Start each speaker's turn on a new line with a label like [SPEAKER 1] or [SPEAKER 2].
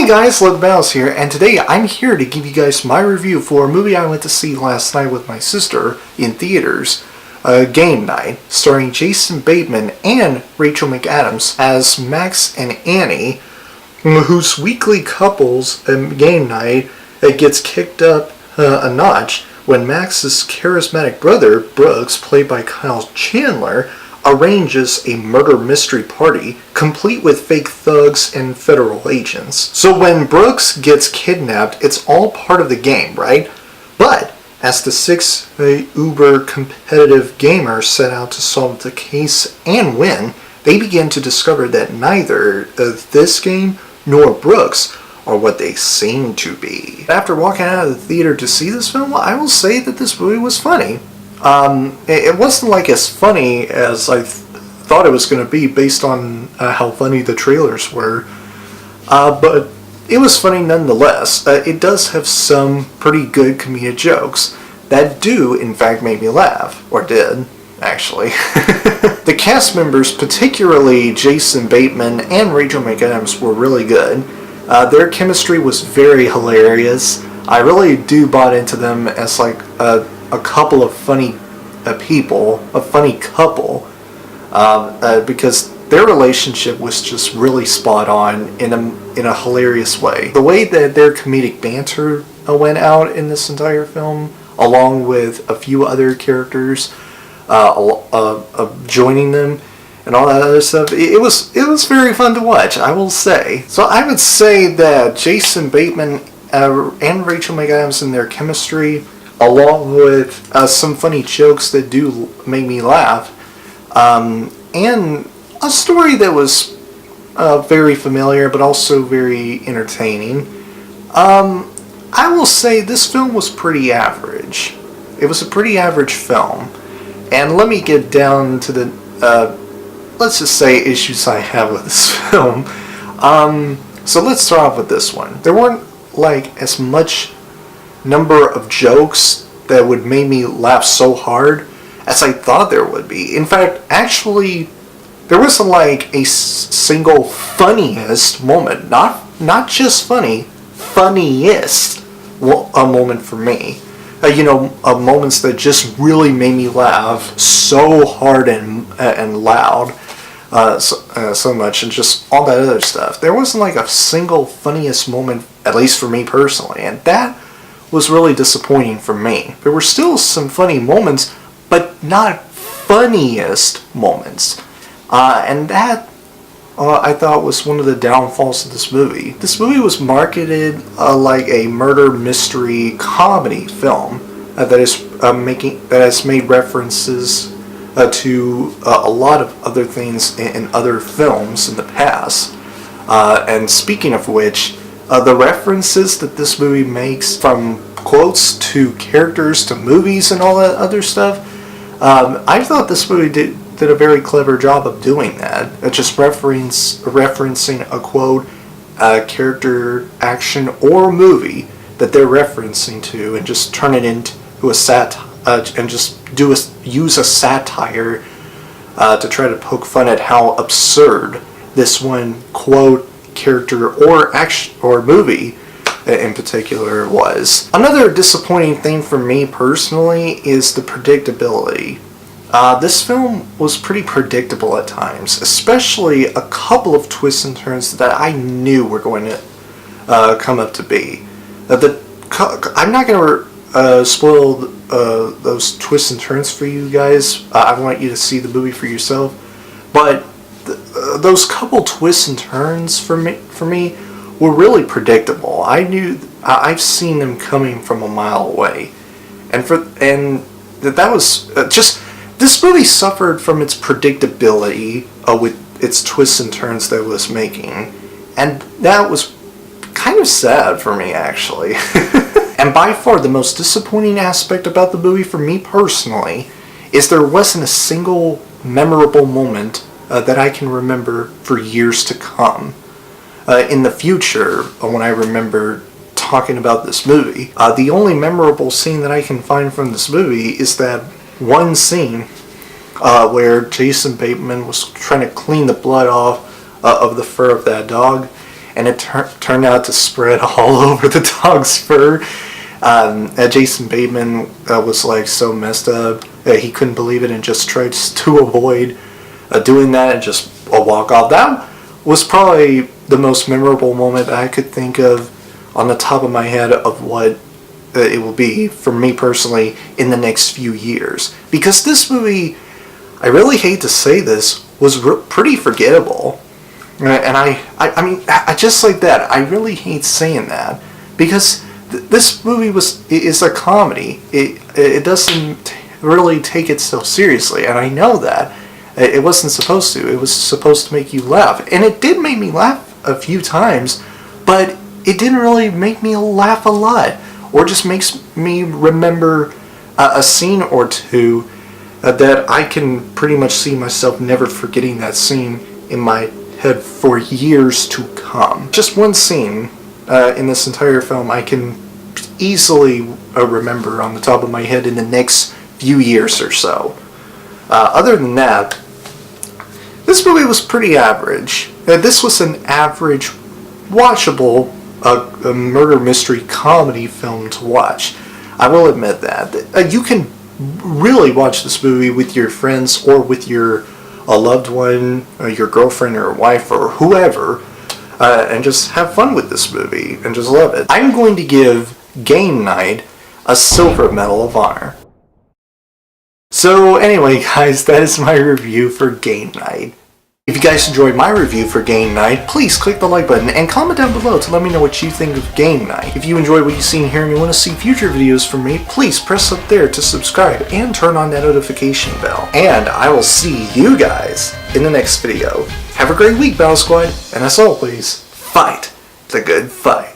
[SPEAKER 1] Hey guys, Logan here, and today I'm here to give you guys my review for a movie I went to see last night with my sister in theaters, Game Night, starring Jason Bateman and Rachel McAdams as Max and Annie, whose weekly couples game night gets kicked up a notch when Max's charismatic brother, Brooks, played by Chandler, arranges a murder mystery party complete with fake thugs and federal agents. So when Brooks gets kidnapped, it's all part of the game, right? But as the six uber competitive gamers set out to solve the case and win, they begin to discover that neither this game nor Brooks are what they seem to be. After walking out of the theater to see this film, I will say that this movie was funny. It wasn't like as funny as I thought it was going to be based on how funny the trailers were, but it was funny nonetheless. It does have some pretty good comedic jokes that do, in fact, make me laugh, or did, actually. The cast members, particularly Jason Bateman and Rachel McAdams, were really good. Their chemistry was very hilarious. I really do bought into them as like a couple of funny people, a funny couple, because their relationship was just really spot on in a hilarious way. The way that their comedic banter went out in this entire film, along with a few other characters joining them and all that other stuff, it was very fun to watch, I will say. So I would say that Jason Bateman and Rachel McAdams and their chemistry, along with some funny jokes that do make me laugh, and a story that was very familiar but also very entertaining, I will say this film was pretty average. It was a pretty average film. And let me get down to the, let's just say, issues I have with this film. So let's start off with this one. There weren't like as much number of jokes that would make me laugh so hard as I thought there would be. In fact, actually, there wasn't like a single funniest moment. Not just funny, funniest a moment for me. Moments that just really made me laugh so hard and loud, so much, and just all that other stuff. There wasn't like a single funniest moment, at least for me personally, and that was really disappointing for me. There were still some funny moments, but not funniest moments. And that, I thought, was one of the downfalls of this movie. This movie was marketed like a murder mystery comedy film that has made references to a lot of other things in other films in the past. And speaking of which, the references that this movie makes, from quotes to characters to movies and all that other stuff, I thought this movie did a very clever job of doing that. Just referencing a quote, character, action, or movie that they're referencing to, and just turn it into a and just use a satire to try to poke fun at how absurd this one quote, character, or action or movie in particular was. Another disappointing thing for me personally is the predictability. This film was pretty predictable at times, especially a couple of twists and turns that I knew were going to come up to be. I'm not going to spoil those twists and turns for you guys. I want you to see the movie for yourself. But those couple twists and turns for me were really predictable. I've seen them coming from a mile away, and that was just. This movie suffered from its predictability with its twists and turns that it was making, and that was kind of sad for me, actually. And by far the most disappointing aspect about the movie for me personally is there wasn't a single memorable moment that I can remember for years to come. In the future, when I remember talking about this movie, the only memorable scene that I can find from this movie is that one scene where Jason Bateman was trying to clean the blood off of the fur of that dog, and it turned out to spread all over the dog's fur. Jason Bateman was like so messed up. He couldn't believe it and just tried to avoid doing that and just walk off. That was probably the most memorable moment I could think of on the top of my head of what it will be for me personally in the next few years. Because this movie, I really hate to say this, was pretty forgettable. And I mean, I just like that. I really hate saying that because this movie is a comedy. It doesn't really take itself seriously, and I know that. It wasn't supposed to. It was supposed to make you laugh. And it did make me laugh a few times, but it didn't really make me laugh a lot. Or just makes me remember a scene or two that I can pretty much see myself never forgetting that scene in my head for years to come. Just one scene in this entire film I can easily remember on the top of my head in the next few years or so. Other than that, this movie was pretty average. This was an average, watchable murder mystery comedy film to watch. I will admit that. You can really watch this movie with your friends or with your loved one, or your girlfriend or wife or whoever, and just have fun with this movie and just love it. I'm going to give Game Night a silver medal of honor. So anyway guys, that is my review for Game Night. If you guys enjoyed my review for Game Night, please click the like button and comment down below to let me know what you think of Game Night. If you enjoyed what you've seen here and you want to see future videos from me, please press up there to subscribe and turn on that notification bell. And I will see you guys in the next video. Have a great week, Battle Squad, and as always, fight the good fight.